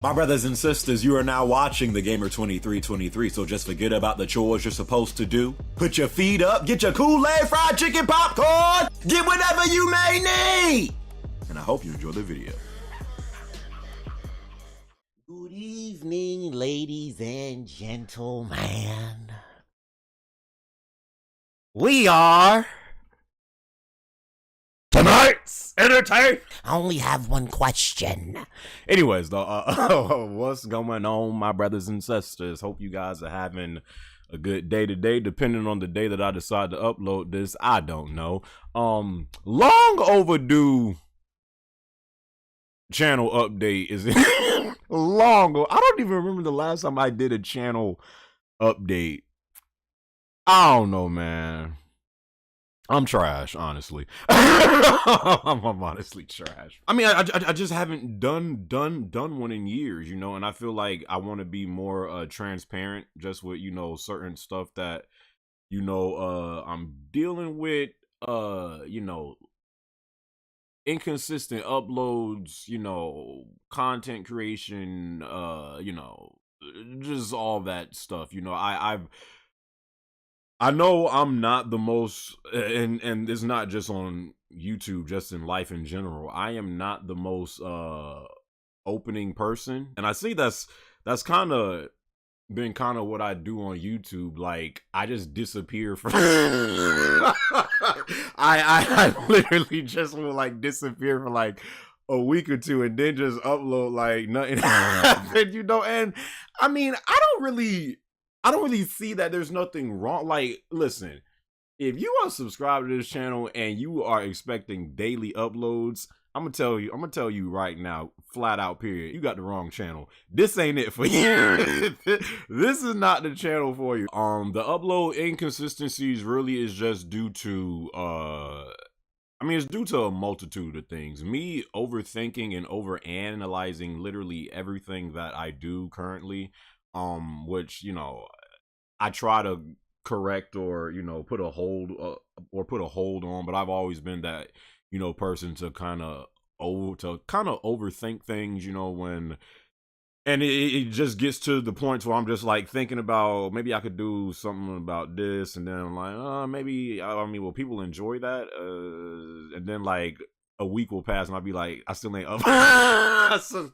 My brothers and sisters, you are now watching TheGamer2323, so just forget about the chores you're supposed to do. Put your feet up, get your Kool-Aid, fried chicken, popcorn, get whatever you may need! And I hope you enjoy the video. Good evening, ladies and gentlemen. We are Tonight's entertainment. I only have one question. Anyways, though, what's going on, my brothers and sisters? Hope you guys are having a good day today, depending on the day that I decide to upload this. I don't know. Long overdue channel update is long. I don't even remember the last time I did a channel update. I don't know, man. I'm trash, honestly. I'm honestly trash. I mean, I just haven't done one in years, you know, and I feel like I want to be more transparent just with, you know, certain stuff that, you know, I'm dealing with, you know, inconsistent uploads, you know, content creation, you know, just all that stuff, you know. I know I'm not the most, and it's not just on YouTube, just in life in general. I am not the most opening person, and I see that's kind of been kind of what I do on YouTube. Like, I just disappear from. I literally just will like disappear for like a week or two, and then just upload like nothing happened, you know. And I mean, I don't really see that there's nothing wrong. Like, listen, if you are subscribed to this channel and you are expecting daily uploads, I'm gonna tell you right now, flat out, period, you got the wrong channel. This ain't it for you. This is not the channel for you. The upload inconsistencies really is just due to I mean, it's due to a multitude of things. Me overthinking and overanalyzing literally everything that I do currently. Which, you know, I try to correct or, you know, put a hold on, but I've always been that, you know, person to kind of overthink things, you know, and it just gets to the point where I'm just like thinking about maybe I could do something about this, and then I'm like, maybe, I mean, will people enjoy that? And then like a week will pass and I'll be like, I still ain't up. I still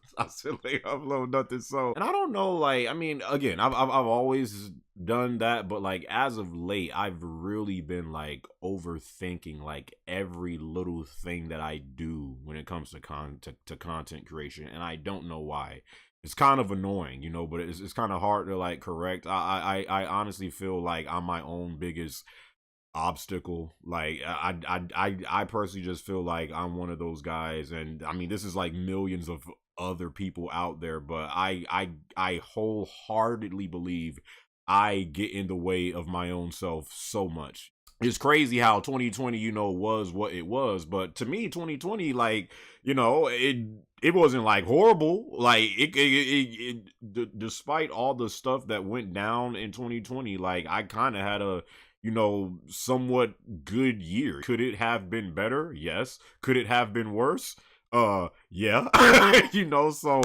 ain't upload nothing. So, and I don't know, like, I mean, again, I've always done that, but like as of late, I've really been like overthinking like every little thing that I do when it comes to content creation, and I don't know why. It's kind of annoying, you know, but it's kind of hard to like correct. I honestly feel like I'm my own biggest obstacle. Like, I personally just feel like I'm one of those guys, and I mean, this is like millions of other people out there, but I wholeheartedly believe I get in the way of my own self so much. It's crazy how 2020, you know, was what it was, but to me 2020, like, you know, it wasn't like horrible. Like, despite all the stuff that went down in 2020, like, I kind of had a, you know, somewhat good year. Could it have been better? Yes. Could it have been worse? Yeah. You know, so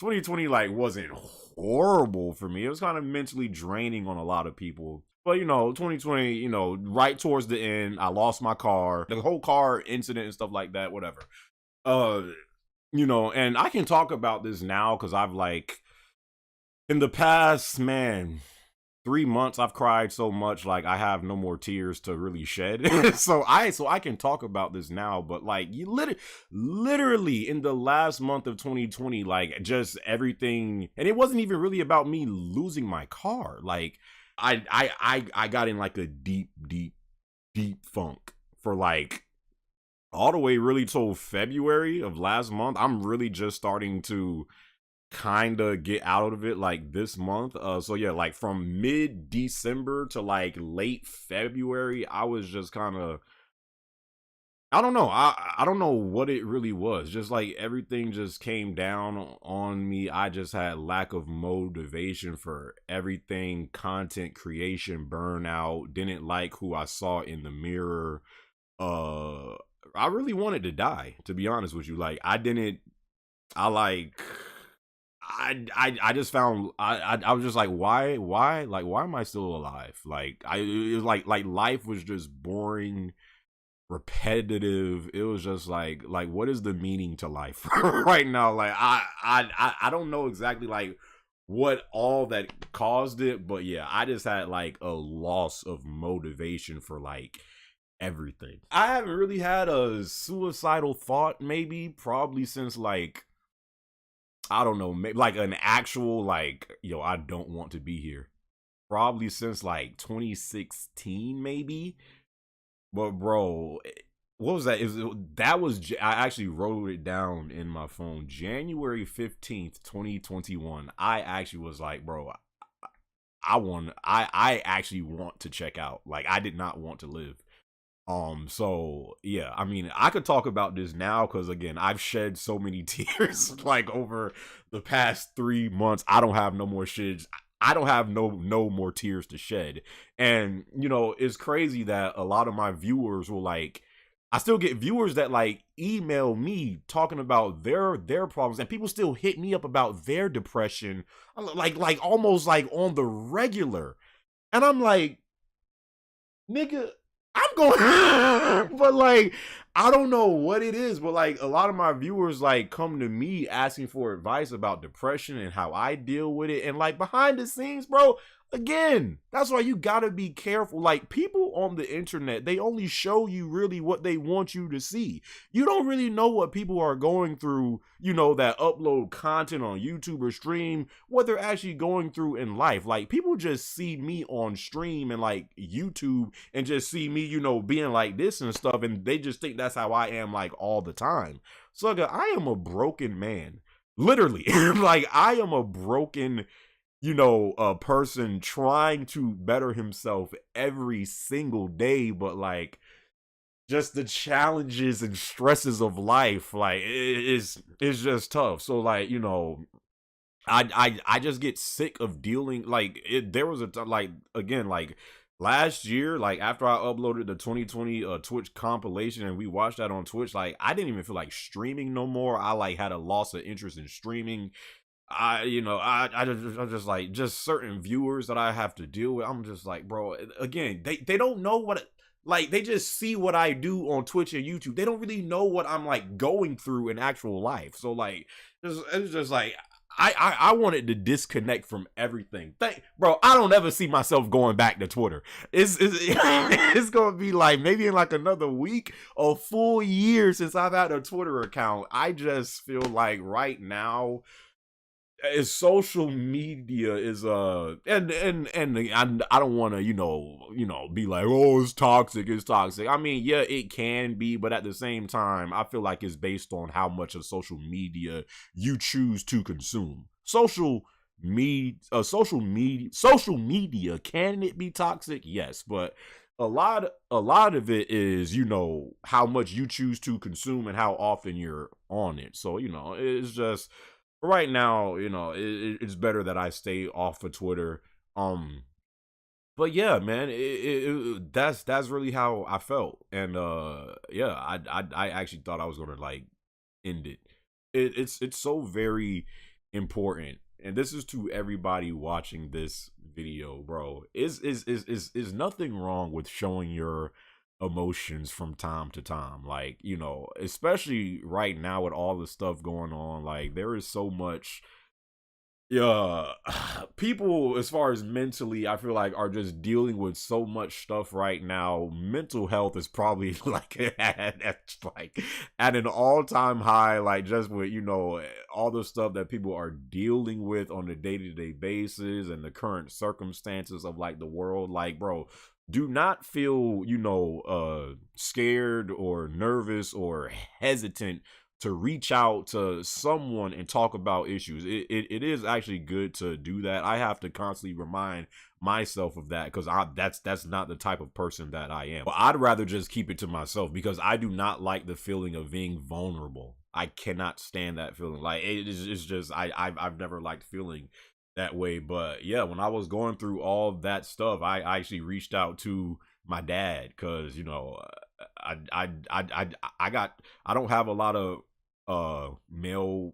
2020 like wasn't horrible for me. It was kind of mentally draining on a lot of people. But, you know, 2020, you know, right towards the end, I lost my car, the whole car incident and stuff like that, whatever. You know, and I can talk about this now because I've like, in the past, man, 3 months, I've cried so much, like I have no more tears to really shed. so I can talk about this now, but like, you literally in the last month of 2020, like just everything, and it wasn't even really about me losing my car. Like, I got in like a deep funk for like all the way really till February of last month. I'm really just starting to kind of get out of it like this month. So yeah, like from mid-December to like late February, I was just kind of, I don't know. I don't know what it really was. Just like everything just came down on me. I just had lack of motivation for everything, content creation, burnout, didn't like who I saw in the mirror. I really wanted to die, to be honest with you. Like, I I just found I was just like, why am I still alive? Like it was like life was just boring, repetitive. It was just like what is the meaning to life right now? Like I don't know exactly like what all that caused it, but yeah, I just had like a loss of motivation for like everything. I haven't really had a suicidal thought maybe probably since like, I don't know, maybe like an actual like, yo, I don't want to be here. Probably since like 2016 maybe. But bro, what was that? I actually wrote it down in my phone. January 15th, 2021. I actually was like, bro, I actually want to check out. Like I did not want to live. So yeah, I mean, I could talk about this now because again, I've shed so many tears like over the past 3 months. I don't have no more shits. I don't have no more tears to shed. And you know, it's crazy that a lot of my viewers will like, I still get viewers that like email me talking about their problems, and people still hit me up about their depression, like almost like on the regular. And I'm like, nigga, I'm going, but like, I don't know what it is, but like, a lot of my viewers like come to me asking for advice about depression and how I deal with it. And like, behind the scenes, bro, again, that's why you gotta be careful. Like, people on the internet, they only show you really what they want you to see. You don't really know what people are going through, you know, that upload content on YouTube or stream, what they're actually going through in life. Like, people just see me on stream and like YouTube and just see me, you know, being like this and stuff, and they just think that's how I am like all the time. So like, I am a broken man. Literally. Like, I am a broken, you know, a person trying to better himself every single day, but like, just the challenges and stresses of life, like it's just tough. So like, you know, I just get sick of dealing like it. There was a like, again, like last year, like after I uploaded the 2020 Twitch compilation and we watched that on Twitch, like I didn't even feel like streaming no more. I like had a loss of interest in streaming. I just like, just certain viewers that I have to deal with. I'm just like, bro, again, they don't know what, like, they just see what I do on Twitch and YouTube. They don't really know what I'm like going through in actual life. So like, it's just like, I wanted to disconnect from everything. Bro, I don't ever see myself going back to Twitter. It's gonna be like maybe in like another week, a full year since I've had a Twitter account. I just feel like right now, is social media is and I don't want to you know be like, oh, it's toxic. I mean, yeah, it can be, but at the same time, I feel like it's based on how much of social media you choose to consume. Social media, can it be toxic? Yes, but a lot of it is, you know, how much you choose to consume and how often you're on it. So, you know, it's just right now, you know, it's better that I stay off of Twitter. But yeah, man, that's really how I felt, and yeah, I actually thought I was gonna like end it. It's so very important, and this is to everybody watching this video, bro. Is nothing wrong with showing your emotions from time to time, like, you know, especially right now with all the stuff going on. Like, there is so much, yeah, people, as far as mentally, I feel like are just dealing with so much stuff right now. Mental health is probably like at an all-time high, like just with, you know, all the stuff that people are dealing with on a day-to-day basis and the current circumstances of like the world. Like, bro, do not feel, you know, scared or nervous or hesitant to reach out to someone and talk about issues. It is actually good to do that. I have to constantly remind myself of that, because that's not the type of person that I am. But I'd rather just keep it to myself, because I do not like the feeling of being vulnerable. I cannot stand that feeling. Like, it's just I've never liked feeling that way. But yeah, when I was going through all that stuff, I actually reached out to my dad, because, you know, I don't have a lot of male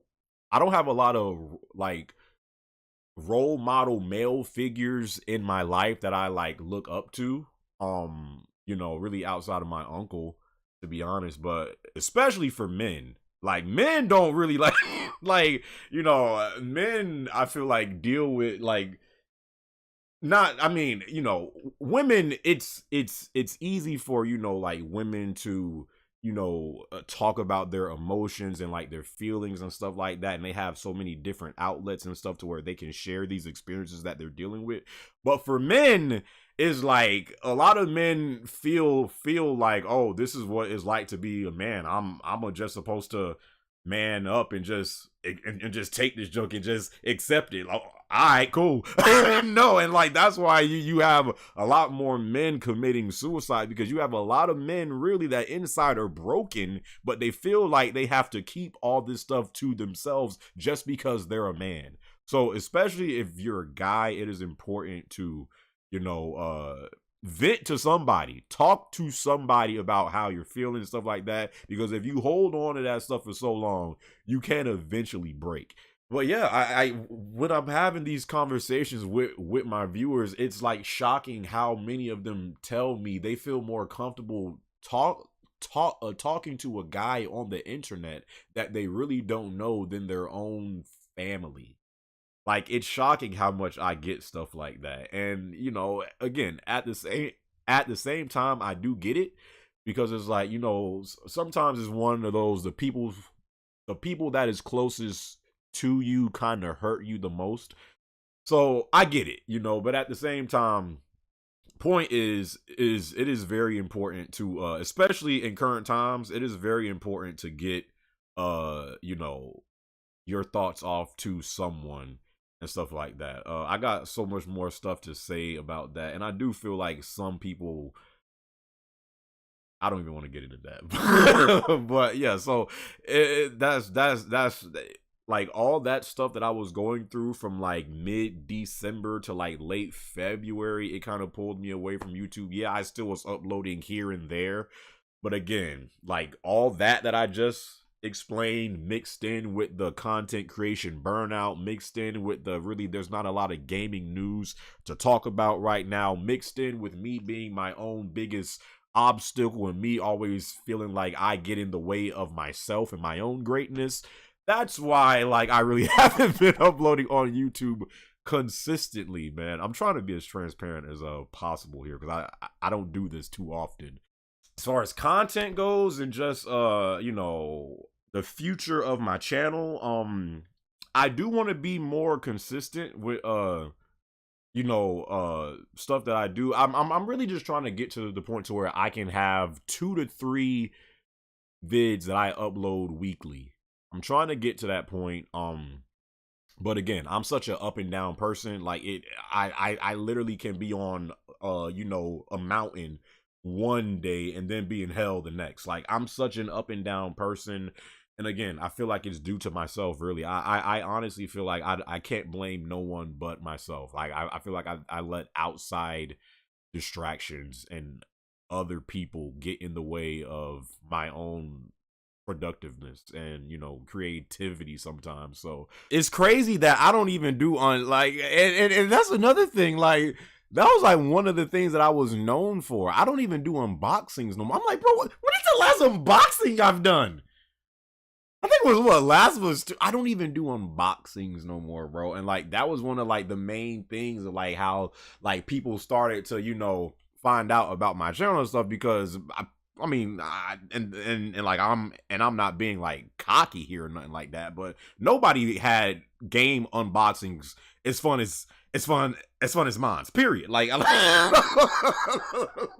I don't have a lot of like role model male figures in my life that I like look up to. You know, really outside of my uncle, to be honest, but especially for men. Like men don't really like like, you know, men I feel like deal with like not I mean, you know, women it's easy for, you know, like women to talk about their emotions and like their feelings and stuff like that, and they have so many different outlets and stuff to where they can share these experiences that they're dealing with. But for men, is like a lot of men feel like, oh, this is what it's like to be a man. I'm just supposed to man up and just take this junk and just accept it. Like, all right, cool. No, and like that's why you have a lot more men committing suicide, because you have a lot of men really that inside are broken, but they feel like they have to keep all this stuff to themselves just because they're a man. So especially if you're a guy, it is important to, vent to somebody, talk to somebody about how you're feeling and stuff like that, because if you hold on to that stuff for so long, you can eventually break. But yeah, I when I'm having these conversations with my viewers, it's like shocking how many of them tell me they feel more comfortable talking to a guy on the internet that they really don't know than their own family. Like, it's shocking how much I get stuff like that. And, again, at the same time, I do get it, because it's like, sometimes it's one of those, the people that is closest to you kind of hurt you the most. So I get it, but at the same time, point is it is very important to especially in current times, it is very important to get your thoughts off to someone and stuff like that. I got so much more stuff to say about that, and I do feel like some people. I don't even want to get into that, but yeah. So that's like all that stuff that I was going through from like mid-December to like late February. It kind of pulled me away from YouTube. Yeah, I still was uploading here and there, but again, like all that I just explained, mixed in with the content creation burnout, mixed in with the really there's not a lot of gaming news to talk about right now, mixed in with me being my own biggest obstacle and me always feeling like I get in the way of myself and my own greatness. That's why like I really haven't been uploading on YouTube consistently, man. I'm trying to be as transparent as possible here, because I don't do this too often. As far as content goes and just the future of my channel, I do want to be more consistent with stuff that I do. I'm really just trying to get to the point to where I can have 2 to 3 vids that I upload weekly. I'm trying to get to that point. But again, I'm such a up and down person. Like I literally can be on a mountain one day and then be in hell the next. Like, I'm such an up and down person. And again, I feel like it's due to myself, really. I honestly feel like I can't blame no one but myself. Like, I feel like I let outside distractions and other people get in the way of my own productiveness and creativity sometimes. So it's crazy that I don't even do on like and that's another thing. Like, that was like one of the things that I was known for. I don't even do unboxings no more. I'm like, bro, what is the last unboxing I've done? I think it was Last of Us 2. I don't even do unboxings no more, bro. And like that was one of like the main things of like how like people started to find out about my channel and stuff, because I mean, like I'm not being like cocky here or nothing like that, but nobody had game unboxings as fun as mine's. Period. Like,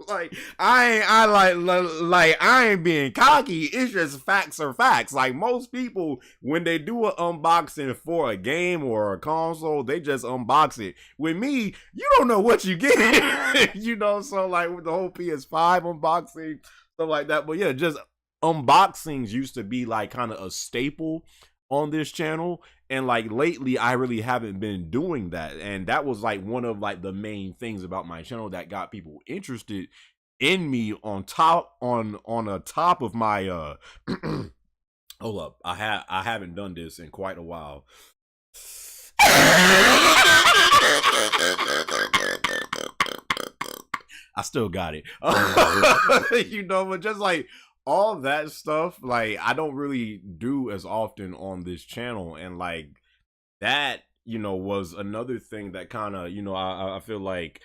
like I ain't being cocky. It's just facts are facts. Like, most people, when they do an unboxing for a game or a console, they just unbox it. With me, you don't know what you get. So like with the whole PS5 unboxing, stuff like that. But yeah, just unboxings used to be like kind of a staple on this channel, and like lately I really haven't been doing that, and that was like one of like the main things about my channel that got people interested in me on a top of my Hold up. I haven't done this in quite a while. I still got it. You know, but just like all that stuff, like I don't really do as often on this channel, and like that, you know, was another thing that kind of, you know, I feel like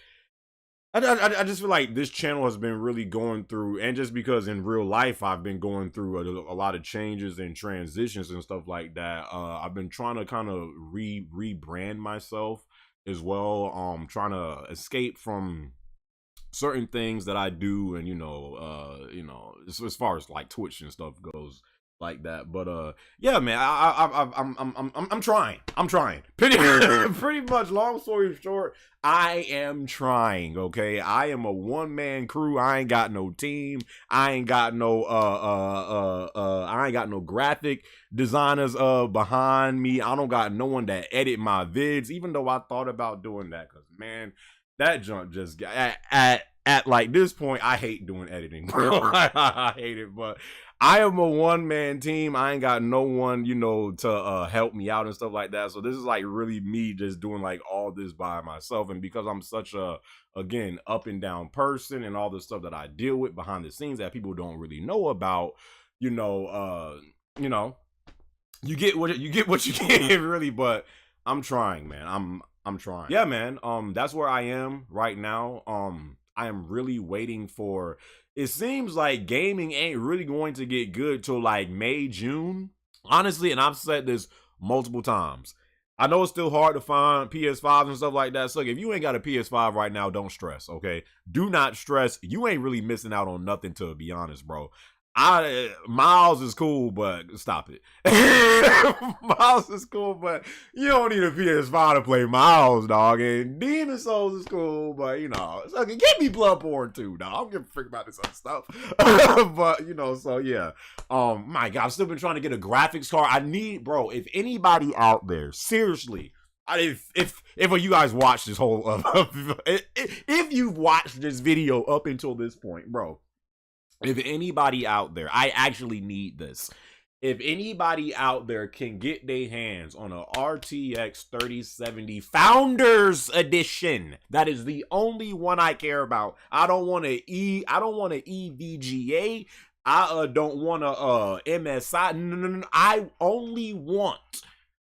I just feel like this channel has been really going through, and just because in real life I've been going through a lot of changes and transitions and stuff like that. I've been trying to kind of rebrand myself as well. Trying to escape from certain things that I do, and you know, as far as like Twitch and stuff goes like that. But yeah, man, I'm trying. Pretty much. Long story short, I am trying. Okay, I am a one-man crew. I ain't got no team. I ain't got no I ain't got no graphic designers behind me. I don't got no one that edit my vids. Even though I thought about doing that, cause man, that junk just got at like this point, I hate doing editing, bro. I hate it, but I am a one-man team. I ain't got no one, you know, to help me out and stuff like that. So this is like really me just doing like all this by myself. And because I'm such a, again, up and down person, and all the stuff that I deal with behind the scenes that people don't really know about, you know, you get what you get really. But I'm trying, man. I'm trying. Yeah, man. That's where I am right now. I am really waiting for, it seems like gaming ain't really going to get good till like May, June. Honestly, and I've said this multiple times. I know it's still hard to find PS5s and stuff like that. So if you ain't got a PS5 right now, don't stress, okay? Do not stress. You ain't really missing out on nothing, to be honest, bro. Miles is cool, but stop it. Miles is cool, but you don't need a PS5 to play Miles, dog. And Demon Souls is cool, but you know, it's okay. Give me Bloodborne too, dog. I don't give a freak about this other stuff. But you know, so yeah. My God, I've still been trying to get a graphics card. I need, bro. If anybody out there, seriously, if you guys watch this whole, if you've watched this video up until this point, bro. If anybody out there, I actually need this. If anybody out there can get their hands on a RTX 3070 Founders Edition, that is the only one I care about. I don't want an EVGA. I don't want a MSI. No. I only want.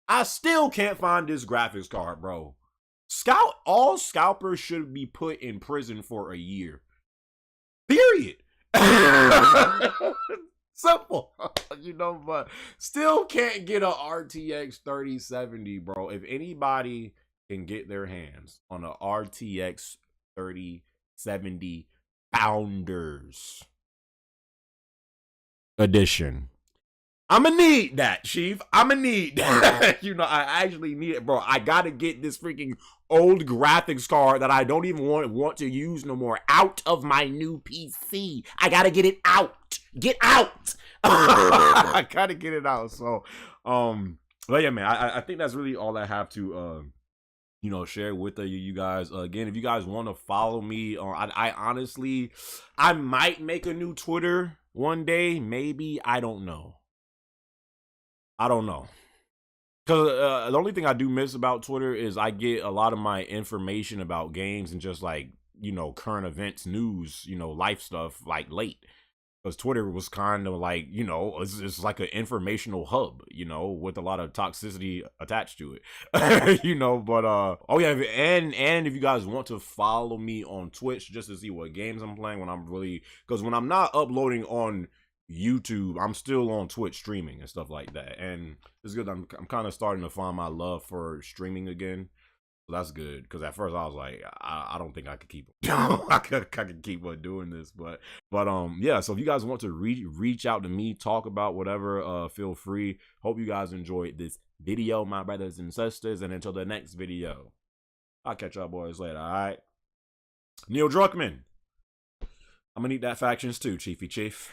I still can't find this graphics card, bro. All scalpers should be put in prison for a year. Period. Simple. You know, but still can't get a RTX 3070, bro. If anybody can get their hands on a RTX 3070 Founders Edition, I'ma need that, Chief. I'ma need that. You know, I actually need it, bro. I gotta get this freaking old graphics card that I don't even want to use no more out of my new PC. I gotta get it out. Get out. I gotta get it out. So, but yeah, man, I think that's really all I have to, you know, share with you guys. Again, if you guys want to follow me, I honestly, I might make a new Twitter one day. Maybe. I don't know. Because the only thing I do miss about Twitter is I get a lot of my information about games and just like, you know, current events, news, you know, life stuff like late. Because Twitter was kind of like, you know, it's like an informational hub, you know, with a lot of toxicity attached to it. You know, but oh yeah, and if you guys want to follow me on Twitch just to see what games I'm playing when I'm really, because when I'm not uploading on YouTube, I'm still on Twitch streaming and stuff like that, and it's good. I'm kind of starting to find my love for streaming again, so that's good. Because at first I was like, I don't think I could keep I could keep on doing this, but yeah. So if you guys want to reach out to me, talk about whatever, feel free. Hope you guys enjoyed this video, my brothers and sisters, and until the next video, I'll catch y'all boys later. All right, Neil Druckmann. I'm gonna need that factions too, Chiefy Chief.